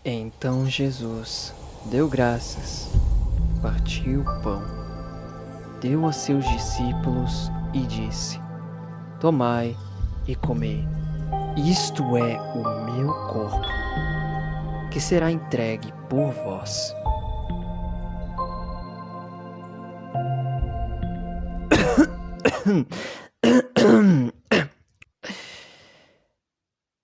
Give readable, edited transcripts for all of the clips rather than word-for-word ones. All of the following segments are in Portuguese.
Então Jesus deu graças, partiu o pão, deu a seus discípulos e disse: Tomai e comei. Isto é o meu corpo, que será entregue por vós.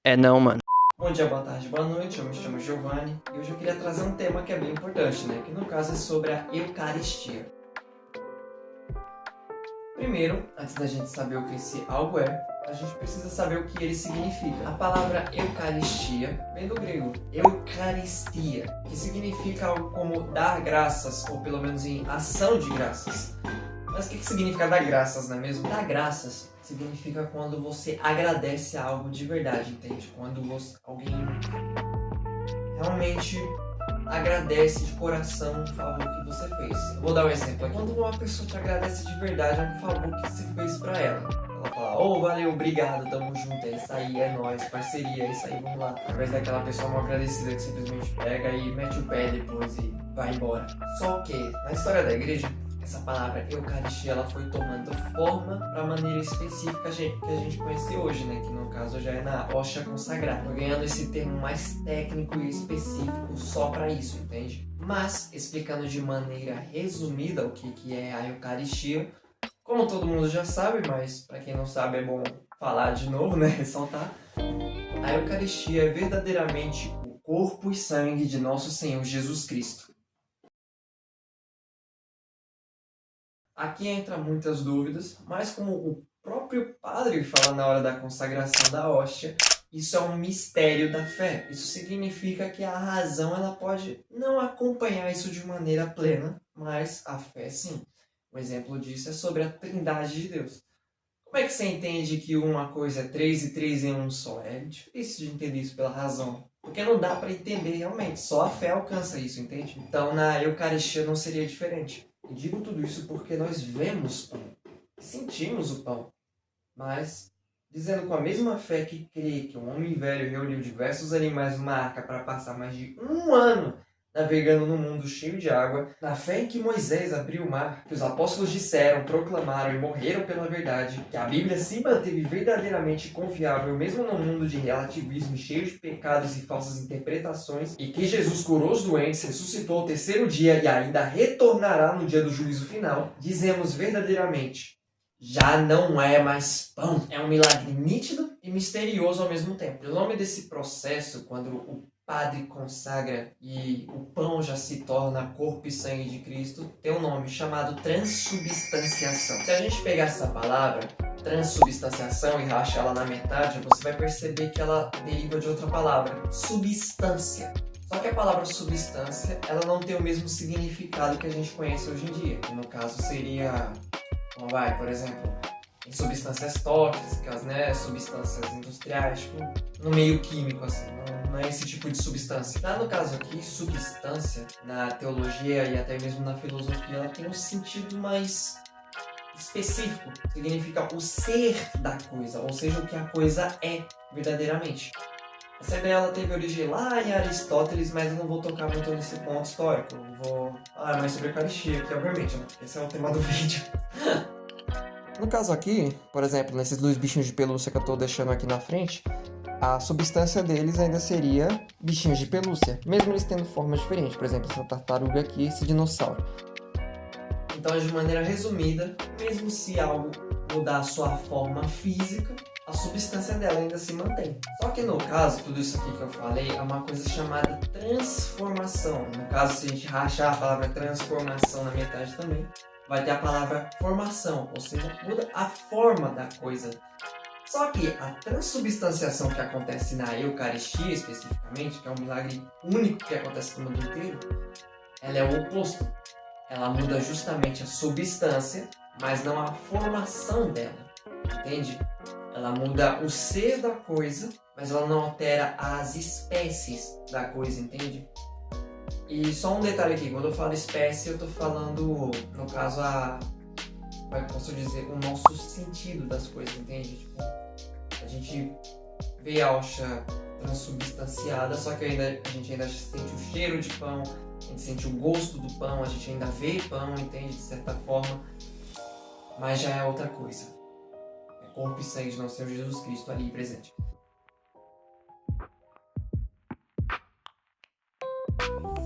É não, mano. Bom dia, boa tarde, boa noite, eu me chamo Giovanni e hoje eu queria trazer um tema que é bem importante, né? Que no caso é sobre a Eucaristia. Primeiro, antes da gente saber o que esse algo é, a gente precisa saber o que ele significa. A palavra Eucaristia vem do grego Eucaristia, que significa algo como dar graças, ou pelo menos em ação de graças. Mas o que significa dar graças, não é mesmo? Dar graças significa quando você agradece a algo de verdade, entende? Quando alguém realmente agradece de coração o favor que você fez. Eu vou dar um exemplo aqui. Quando uma pessoa te agradece de verdade a um favor que você fez pra ela. Ela fala, valeu, obrigado, tamo junto, é isso aí, é nóis, parceria, é isso aí, vamos lá. Ao invés daquela pessoa mal agradecida que simplesmente pega e mete o pé depois e vai embora. Só que, na história da igreja, essa palavra Eucaristia ela foi tomando forma para a maneira específica que a gente conhece hoje, né? Que no caso já é na hóstia consagrada. Foi ganhando esse termo mais técnico e específico só para isso, entende? Mas, explicando de maneira resumida o que é a Eucaristia, como todo mundo já sabe, mas para quem não sabe é bom falar de novo, né? Ressaltar. A Eucaristia é verdadeiramente o corpo e sangue de nosso Senhor Jesus Cristo. Aqui entra muitas dúvidas, mas como o próprio padre fala na hora da consagração da hóstia, isso é um mistério da fé. Isso significa que a razão ela pode não acompanhar isso de maneira plena, mas a fé sim. Um exemplo disso é sobre a Trindade de Deus. Como é que você entende que uma coisa é 3 e 3 em um só? É difícil de entender isso pela razão. Porque não dá para entender realmente, só a fé alcança isso, entende? Então na Eucaristia não seria diferente. E digo tudo isso porque nós vemos pão, sentimos o pão, mas dizendo com a mesma fé que crê que um homem velho reuniu diversos animais numa arca para passar mais de um ano navegando no mundo cheio de água, na fé em que Moisés abriu o mar, que os apóstolos disseram, proclamaram e morreram pela verdade, que a Bíblia se manteve verdadeiramente confiável mesmo no mundo de relativismo cheio de pecados e falsas interpretações, e que Jesus curou os doentes, ressuscitou ao terceiro dia e ainda retornará no dia do juízo final, dizemos verdadeiramente, já não é mais pão. É um milagre nítido e misterioso ao mesmo tempo. O nome desse processo, quando o padre consagra e o pão já se torna corpo e sangue de Cristo, tem um nome chamado transubstanciação. Se a gente pegar essa palavra, transubstanciação, e rachar ela na metade, você vai perceber que ela deriva de outra palavra, substância. Só que a palavra substância, ela não tem o mesmo significado que a gente conhece hoje em dia, que no caso seria, por exemplo, em substâncias tóxicas, né, substâncias industriais, tipo, no meio químico, assim, não é esse tipo de substância. No caso aqui, substância, na teologia e até mesmo na filosofia, ela tem um sentido mais específico, significa o ser da coisa, ou seja, o que a coisa é verdadeiramente. Essa ideia ela teve origem lá em Aristóteles, mas eu não vou tocar muito nesse ponto histórico, eu vou falar mais sobre a Eucaristia aqui, obviamente, né? Esse é o tema do vídeo. No caso aqui, por exemplo, nesses dois bichinhos de pelúcia que eu estou deixando aqui na frente, a substância deles ainda seria bichinhos de pelúcia, mesmo eles tendo forma diferente, por exemplo, essa tartaruga aqui e esse dinossauro. Então, de maneira resumida, mesmo se algo mudar a sua forma física, a substância dela ainda se mantém. Só que no caso, tudo isso aqui que eu falei é uma coisa chamada transformação. No caso, se a gente rachar a palavra transformação na metade também, vai ter a palavra formação, ou seja, muda a forma da coisa. Só que a transubstanciação que acontece na Eucaristia, especificamente, que é um milagre único que acontece no mundo inteiro, ela é o oposto. Ela muda justamente a substância, mas não a formação dela, entende? Ela muda o ser da coisa, mas ela não altera as espécies da coisa, entende? E só um detalhe aqui, quando eu falo espécie, eu tô falando, no caso, como é que eu posso dizer, o nosso sentido das coisas, entende? Tipo, a gente vê a hóstia transubstanciada, só que a gente ainda sente o cheiro de pão, a gente sente o gosto do pão, a gente ainda vê pão, entende? De certa forma, mas já é outra coisa. É corpo e sangue de nosso Senhor Jesus Cristo ali presente.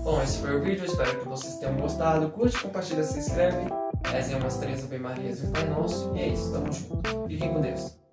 Bom, esse foi o vídeo, espero que vocês tenham gostado. Curte, compartilha, se inscreve. Rezem umas 3 Ave Marias e o Pai Nosso. E é isso, tamo junto. Fiquem com Deus.